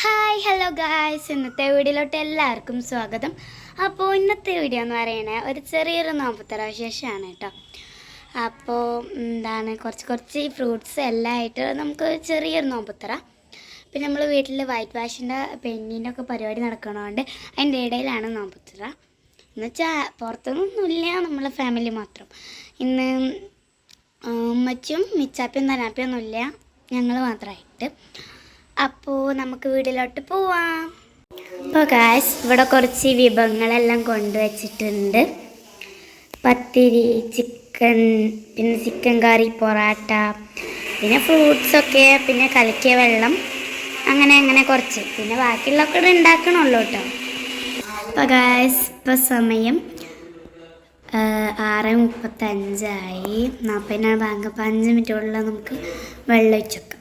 Hi hello guys, ഇന്നത്തെ വീഡിയോയിലോട്ട് എല്ലാവർക്കും സ്വാഗതം. അപ്പോൾ ഇന്നത്തെ വീഡിയോ എന്ന് പറയുന്നത് ഒരു ചെറിയൊരു നോമ്പുത്തറ വിശേഷമാണ് കേട്ടോ. അപ്പോൾ കുറച്ച് ഫ്രൂട്ട്സ് എല്ലാം ആയിട്ട് നമുക്ക് ചെറിയൊരു നോമ്പുത്തറ. പിന്നെ നമ്മൾ വീട്ടിൽ വൈറ്റ് വാഷിൻ്റെ പെയിൻറ്റിൻ്റെ ഒക്കെ പരിപാടി നടക്കണതുകൊണ്ട് അതിൻ്റെ ഇടയിലാണ് നോമ്പുത്തറ. എന്നുവെച്ചാൽ പുറത്തൊന്നുമില്ല, നമ്മളെ ഫാമിലി മാത്രം. ഇന്ന് ഉമ്മച്ചും മിച്ചാപ്പിയും തനാപ്പിയൊന്നുമില്ല, ഞങ്ങൾ മാത്രമായിട്ട്. അപ്പോൾ നമുക്ക് വീട്ടിലോട്ട് പോവാം. അപ്പോൾ ഗായ്സ്, ഇവിടെ കുറച്ച് വിഭവങ്ങളെല്ലാം കൊണ്ടുവച്ചിട്ടുണ്ട്. പത്തിരി, ചിക്കൻ, പിന്നെ ചിക്കൻ കറി, പൊറാട്ട, പിന്നെ ഫ്രൂട്ട്സൊക്കെ, പിന്നെ കലക്കിയ വെള്ളം, അങ്ങനെ കുറച്ച്. പിന്നെ ബാക്കിയുള്ളതൊക്കെ ഉണ്ടാക്കണമല്ലോ കേട്ടോ. അപ്പോൾ ഗായ്സ്, ഇപ്പോൾ സമയം 6:35 40 ബാങ്ക്. അപ്പോൾ 5 മിനിറ്റുള്ള നമുക്ക് വെള്ളം ഒഴിച്ചേക്കാം.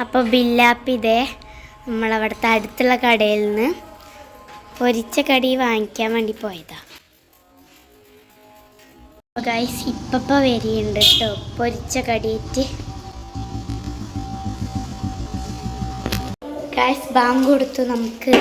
അപ്പോൾ ബില്ലാപ്പിതേ നമ്മളവിടുത്തെ അടുത്തുള്ള കടയിൽ നിന്ന് പൊരിച്ച കടി വാങ്ങിക്കാൻ വേണ്ടി പോയതാണ്. അപ്പോൾ ഗൈസ്, ഇപ്പം വരികയുണ്ട് കേട്ടോ പൊരിച്ച കടിയിട്ട്. ഗൈസ്, ബാങ്ക് കൊടുത്തു, നമുക്ക്